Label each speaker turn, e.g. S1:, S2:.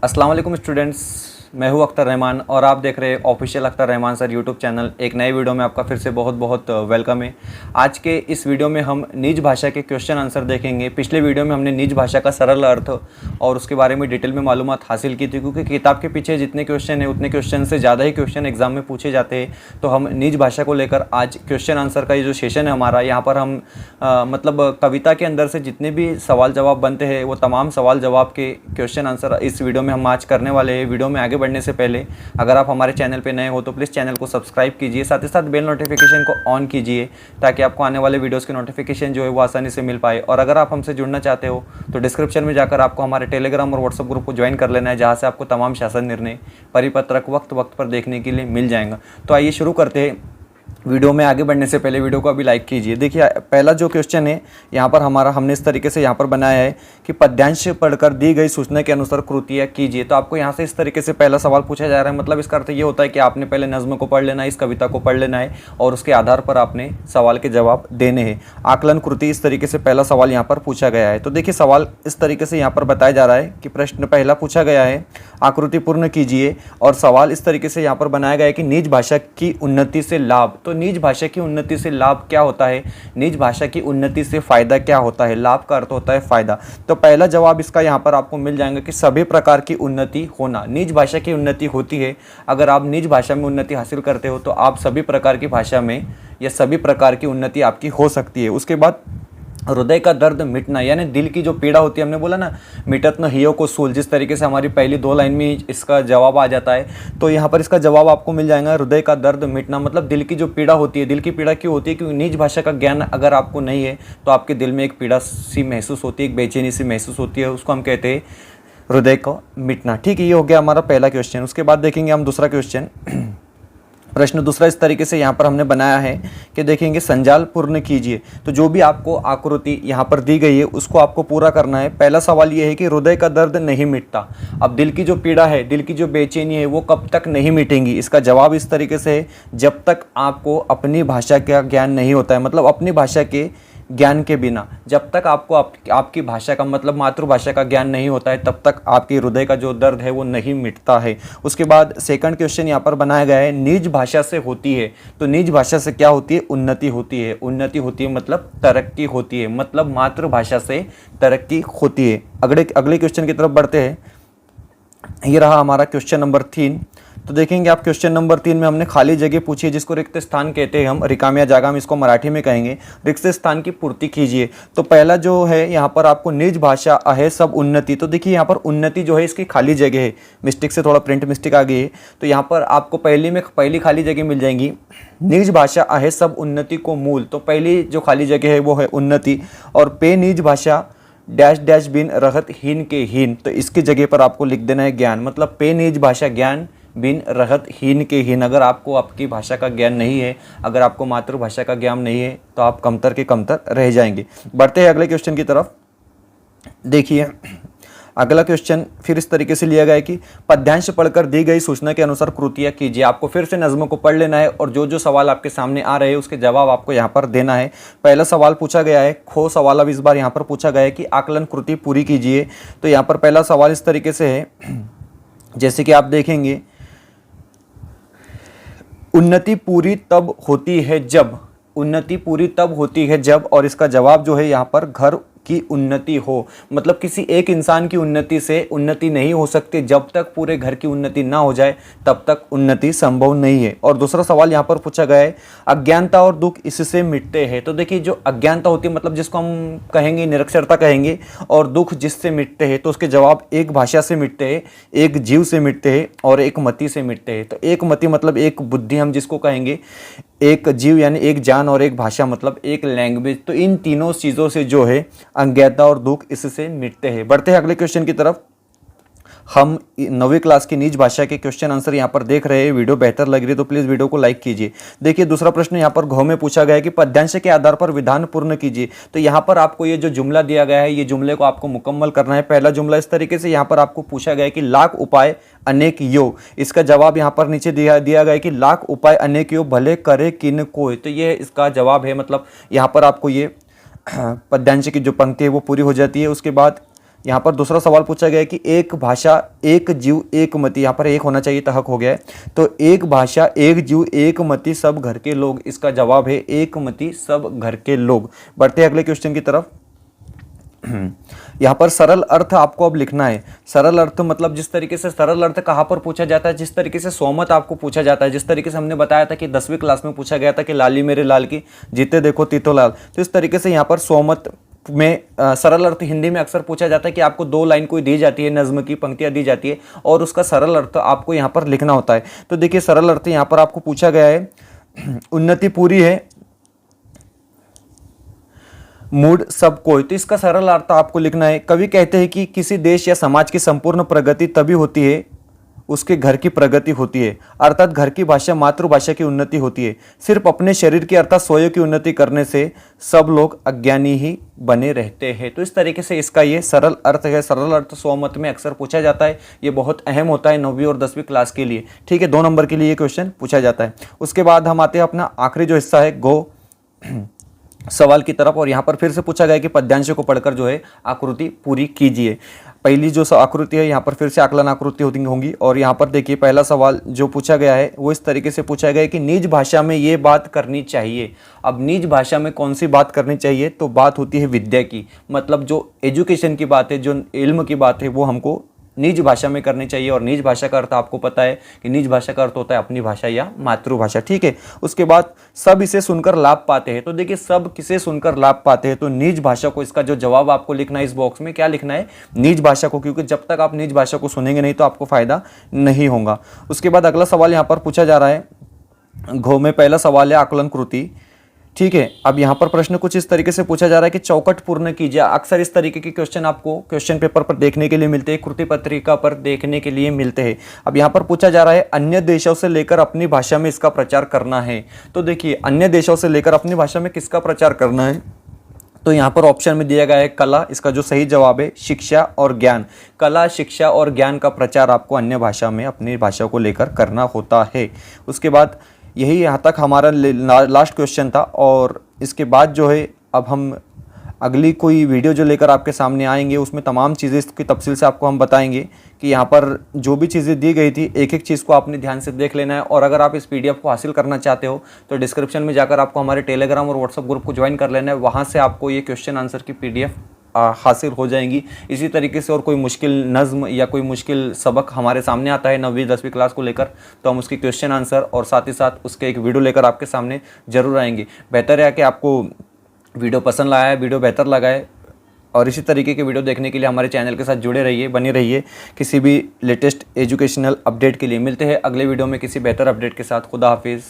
S1: अस्सलाम वालेकुम स्टूडेंट्स, मैं हूं अख्तर रहमान और आप देख रहे हैं official Akhtar Rahman sir YouTube channel. एक नए वीडियो में आपका फिर से बहुत बहुत वेलकम है। आज के इस वीडियो में हम निज भाषा के क्वेश्चन आंसर देखेंगे। पिछले वीडियो में हमने निज भाषा का सरल अर्थ और उसके बारे में डिटेल में मालूमात हासिल की थी, क्योंकि किताब के पीछे जितने क्वेश्चन हैं उतने क्वेश्चन से ज़्यादा ही क्वेश्चन एग्जाम में पूछे जाते हैं। तो हम निज भाषा को लेकर आज क्वेश्चन आंसर का ये जो सेशन है हमारा, यहाँ पर हम मतलब कविता के अंदर से जितने भी सवाल जवाब बनते हैं वो तमाम सवाल जवाब के क्वेश्चन आंसर इस वीडियो में हम आज करने वाले हैं। वीडियो में आगे बढ़ने से पहले अगर आप हमारे चैनल पे नए हो तो प्लीज़ चैनल को सब्सक्राइब कीजिए, साथ ही साथ बेल नोटिफिकेशन को ऑन कीजिए ताकि आपको आने वाले वीडियोस की नोटिफिकेशन जो है वो आसानी से मिल पाए। और अगर आप हमसे जुड़ना चाहते हो तो डिस्क्रिप्शन में जाकर आपको हमारे टेलीग्राम और व्हाट्सएप ग्रुप को ज्वाइन कर लेना है, जहाँ से आपको तमाम शासन निर्णय परिपत्रक वक्त वक्त पर देखने के लिए मिल जाएगा। तो आइए शुरू करते हैं। वीडियो में आगे बढ़ने से पहले वीडियो को अभी लाइक कीजिए। देखिए पहला जो क्वेश्चन है यहाँ पर हमने इस तरीके से यहाँ पर बनाया है कि पद्यांश पढ़कर दी गई सूचना के अनुसार कृतियाँ कीजिए। तो आपको यहाँ से इस तरीके से पहला सवाल पूछा जा रहा है। मतलब इसका अर्थ ये होता है कि आपने पहले नज़्म को पढ़ लेना है, इस कविता को पढ़ लेना है और उसके आधार पर आपने सवाल के जवाब देने हैं। आकलन कृति, इस तरीके से पहला सवाल यहाँ पर पूछा गया है। तो देखिए सवाल इस तरीके से यहाँ पर बताया जा रहा है कि प्रश्न पहला पूछा गया है, आकृति पूर्ण कीजिए। और सवाल इस तरीके से यहाँ पर बनाया गया है कि निज भाषा की उन्नति से लाभ। तो निज भाषा की उन्नति से लाभ क्या होता है, निज भाषा की उन्नति से फायदा क्या होता है। लाभ का अर्थ होता है फायदा। तो पहला जवाब इसका यहाँ पर आपको मिल जाएगा कि सभी प्रकार की उन्नति होना। निज भाषा की उन्नति होती है। अगर आप निज भाषा में उन्नति हासिल करते हो तो आप सभी प्रकार की भाषा में या सभी प्रकार की उन्नति आपकी हो सकती है। उसके बाद हृदय का दर्द मिटना, यानी दिल की जो पीड़ा होती है, हमने बोला ना मिटत न हियो को सूल, जिस तरीके से हमारी पहली दो लाइन में इसका जवाब आ जाता है। तो यहाँ पर इसका जवाब आपको मिल जाएगा हृदय का दर्द मिटना। मतलब दिल की जो पीड़ा होती है, दिल की पीड़ा क्यों होती है? क्योंकि निज भाषा का ज्ञान अगर आपको नहीं है तो आपके दिल में एक पीड़ा सी महसूस होती है, एक बेचैनी सी महसूस होती है, उसको हम कहते हैं हृदय का मिटना। ठीक है, ये हो गया हमारा पहला क्वेश्चन। उसके बाद देखेंगे हम दूसरा क्वेश्चन। प्रश्न दूसरा इस तरीके से यहाँ पर हमने बनाया है कि देखेंगे संजाल पूर्ण कीजिए। तो जो भी आपको आकृति यहाँ पर दी गई है उसको आपको पूरा करना है। पहला सवाल ये है कि हृदय का दर्द नहीं मिटता। अब दिल की जो पीड़ा है, दिल की जो बेचैनी है वो कब तक नहीं मिटेंगी? इसका जवाब इस तरीके से है, जब तक आपको अपनी भाषा का ज्ञान नहीं होता है। मतलब अपनी भाषा के ज्ञान के बिना, जब तक आपको आपकी भाषा का मतलब मातृभाषा का ज्ञान नहीं होता है, तब तक आपके हृदय का जो दर्द है वो नहीं मिटता है। उसके बाद सेकंड क्वेश्चन यहाँ पर बनाया गया है, निज भाषा से होती है। तो निज भाषा से क्या होती है? उन्नति होती है। उन्नति होती है मतलब तरक्की होती है, मतलब मातृभाषा से तरक्की होती है। अगले क्वेश्चन की तरफ बढ़ते हैं। ये रहा हमारा क्वेश्चन नंबर 3। तो देखेंगे आप क्वेश्चन नंबर 3 में हमने खाली जगह पूछी है, जिसको रिक्त स्थान कहते हैं हम, रिकाम्या जागा हम इसको मराठी में कहेंगे। रिक्त स्थान की पूर्ति कीजिए। तो पहला जो है यहाँ पर आपको निज भाषा है सब उन्नति। तो देखिए यहाँ पर उन्नति जो है इसकी खाली जगह है, मिस्टेक से थोड़ा प्रिंट मिस्टेक आ गई है। तो यहाँ पर आपको पहली खाली जगह मिल जाएंगी, निज भाषा है सब उन्नति को मूल। तो पहली जो खाली जगह है वो है उन्नति। और पे निज भाषा डैश डैश बिन रहत हीन के हीन। तो इसकी जगह पर आपको लिख देना है ज्ञान। मतलब पे निज भाषा ज्ञान बिन रहत हीन के हीन। अगर आपको आपकी भाषा का ज्ञान नहीं है, अगर आपको मातृभाषा का ज्ञान नहीं है तो आप कमतर के कमतर रह जाएंगे। बढ़ते हैं अगले क्वेश्चन की तरफ। देखिए अगला क्वेश्चन फिर इस तरीके से लिया गया है कि पद्यांश पढ़कर दी गई सूचना के अनुसार कृतियाँ कीजिए। आपको फिर से नज़्म को पढ़ लेना है और जो जो सवाल आपके सामने आ रहे हैं उसके जवाब आपको यहाँ पर देना है। पहला सवाल पूछा गया है, खो सवाल अब इस बार यहाँ पर पूछा गया है कि आकलन कृति पूरी कीजिए। तो यहाँ पर पहला सवाल इस तरीके से है, जैसे कि आप देखेंगे, उन्नति पूरी तब होती है जब, उन्नति पूरी तब होती है जब, और इसका जवाब जो है यहाँ पर घर की उन्नति हो। मतलब किसी एक इंसान की उन्नति से उन्नति नहीं हो सकती, जब तक पूरे घर की उन्नति ना हो जाए तब तक उन्नति संभव नहीं है। और दूसरा सवाल यहाँ पर पूछा गया है, अज्ञानता और दुख इससे मिटते हैं। तो देखिए जो अज्ञानता होती है, मतलब जिसको हम कहेंगे निरक्षरता कहेंगे, और दुख जिससे मिटते हैं, तो उसके जवाब एक भाषा से मिटते हैं, एक जीव से मिटते हैं और एक मति से मिटते हैं। तो एक मति मतलब एक बुद्धि हम जिसको कहेंगे, एक जीव यानी एक जान, और एक भाषा मतलब एक लैंग्वेज। तो इन तीनों चीज़ों से जो है अज्ञानता और दुख इससे मिटते हैं। बढ़ते हैं अगले क्वेश्चन की तरफ। हम 9वीं क्लास की निज भाषा के क्वेश्चन आंसर यहाँ पर देख रहे हैं। वीडियो बेहतर लग रही है तो प्लीज़ वीडियो को लाइक कीजिए। देखिए दूसरा प्रश्न यहाँ पर घ में पूछा गया है कि पद्यांश के आधार पर विधान पूर्ण कीजिए। तो यहाँ पर आपको ये जो जुमला दिया गया है, ये जुमले को आपको मुकम्मल करना है। पहला जुमला इस तरीके से यहाँ पर आपको पूछा गया है कि लाख उपाय अनेक यो। इसका जवाब यहाँ पर नीचे दिया गया है कि लाख उपाय अनेक यो भले करे किन कोय। तो ये इसका जवाब है। मतलब यहाँ पर आपको ये पद्यांश की जो पंक्ति है वो पूरी हो जाती है। उसके बाद यहाँ पर दूसरा सवाल पूछा गया है कि एक भाषा एक जीव एक मति, यहाँ पर एक होना चाहिए था, हक हो गया है। तो एक भाषा एक जीव एक मति सब घर के लोग, इसका जवाब है एक मति सब घर के लोग। बढ़ते हैं अगले क्वेश्चन की तरफ। यहाँ पर सरल अर्थ आपको अब लिखना है। सरल अर्थ मतलब जिस तरीके से सरल अर्थ कहाँ पर पूछा जाता है, जिस तरीके से सोमत आपको पूछा जाता है, जिस तरीके से हमने बताया था कि 10वीं क्लास में पूछा गया था कि लाली मेरे लाल की जीते देखो तीतो लाल, तो इस तरीके से यहाँ पर सोमत में सरल अर्थ हिंदी में अक्सर पूछा जाता है कि आपको 2 लाइन कोई दी जाती है, नज्म की पंक्तियाँ दी जाती है और उसका सरल अर्थ आपको यहाँ पर लिखना होता है। तो देखिए सरल अर्थ यहाँ पर आपको पूछा गया है, उन्नति पूरी है मूड सब कोई, तो इसका सरल अर्थ आपको लिखना है। कवि कहते हैं कि किसी देश या समाज की संपूर्ण प्रगति तभी होती है उसके घर की प्रगति होती है, अर्थात घर की भाषा मातृभाषा की उन्नति होती है। सिर्फ अपने शरीर की अर्थात स्वयं की उन्नति करने से सब लोग अज्ञानी ही बने रहते हैं। तो इस तरीके से इसका ये सरल अर्थ है। सरल अर्थ स्वमत में अक्सर पूछा जाता है, ये बहुत अहम होता है 9वीं और 10वीं क्लास के लिए। ठीक है, 2 नंबर के लिए ये क्वेश्चन पूछा जाता है। उसके बाद हम आते हैं अपना आखिरी जो हिस्सा है गो सवाल की तरफ, और यहाँ पर फिर से पूछा गया कि पद्यांश को पढ़कर जो है आकृति पूरी कीजिए। पहली जो आकृति है यहाँ पर फिर से आकलन आकृति होंगी, और यहाँ पर देखिए पहला सवाल जो पूछा गया है वो इस तरीके से पूछा गया है कि निज भाषा में ये बात करनी चाहिए। अब निज भाषा में कौन सी बात करनी चाहिए, तो बात होती है विद्या की, मतलब जो एजुकेशन की बात है, जो इल्म की बात है, वो हमको निज भाषा में करनी चाहिए। और निज भाषा का अर्थ आपको पता है कि निज भाषा का अर्थ होता है अपनी भाषा या मातृभाषा। ठीक है, उसके बाद सब इसे सुनकर लाभ पाते हैं, तो देखिए सब किसे सुनकर लाभ पाते हैं, तो निज भाषा को, इसका जो जवाब आपको लिखना है इस बॉक्स में, क्या लिखना है, निज भाषा को, क्योंकि जब तक आप निज भाषा को सुनेंगे नहीं तो आपको फायदा नहीं होगा। उसके बाद अगला सवाल यहाँ पर पूछा जा रहा है, घो में पहला सवाल है आकलन कृति। ठीक है, अब यहाँ पर प्रश्न कुछ इस तरीके से पूछा जा रहा है कि चौकट पूर्ण कीजिए। अक्सर इस तरीके के क्वेश्चन आपको क्वेश्चन पेपर पर देखने के लिए मिलते हैं, कृति पत्रिका पर देखने के लिए मिलते हैं। अब यहाँ पर पूछा जा रहा है अन्य देशों से लेकर अपनी भाषा में इसका प्रचार करना है। तो देखिए अन्य देशों से लेकर अपनी भाषा में किसका प्रचार करना है, तो यहाँ पर ऑप्शन में दिया गया है कला, इसका जो सही जवाब है शिक्षा और ज्ञान। कला, शिक्षा और ज्ञान का प्रचार आपको अन्य भाषा में अपनी भाषा को लेकर करना होता है। उसके बाद यही यहाँ तक हमारा लास्ट क्वेश्चन था, और इसके बाद जो है अब हम अगली कोई वीडियो जो लेकर आपके सामने आएंगे उसमें तमाम चीज़ें इसकी तफसील से आपको हम बताएंगे कि यहाँ पर जो भी चीज़ें दी गई थी एक एक चीज़ को आपने ध्यान से देख लेना है। और अगर आप इस PDF को हासिल करना चाहते हो तो डिस्क्रिप्शन में जाकर आपको हमारे टेलीग्राम और व्हाट्सअप ग्रुप को ज्वाइन कर लेना है, वहाँ से आपको ये क्वेश्चन आंसर की PDF हासिल हो जाएंगी। इसी तरीके से और कोई मुश्किल नज़्म या कोई मुश्किल सबक हमारे सामने आता है 9वीं 10वीं क्लास को लेकर, तो हम उसकी क्वेश्चन आंसर और साथ ही साथ उसके एक वीडियो लेकर आपके सामने ज़रूर आएंगे। बेहतर है कि आपको वीडियो पसंद आया है, वीडियो बेहतर लगा है, और इसी तरीके के वीडियो देखने के लिए हमारे चैनल के साथ जुड़े रहिए, बने रहिए। किसी भी लेटेस्ट एजुकेशनल अपडेट के लिए मिलते हैं अगले वीडियो में किसी बेहतर अपडेट के साथ। खुदा हाफिज़।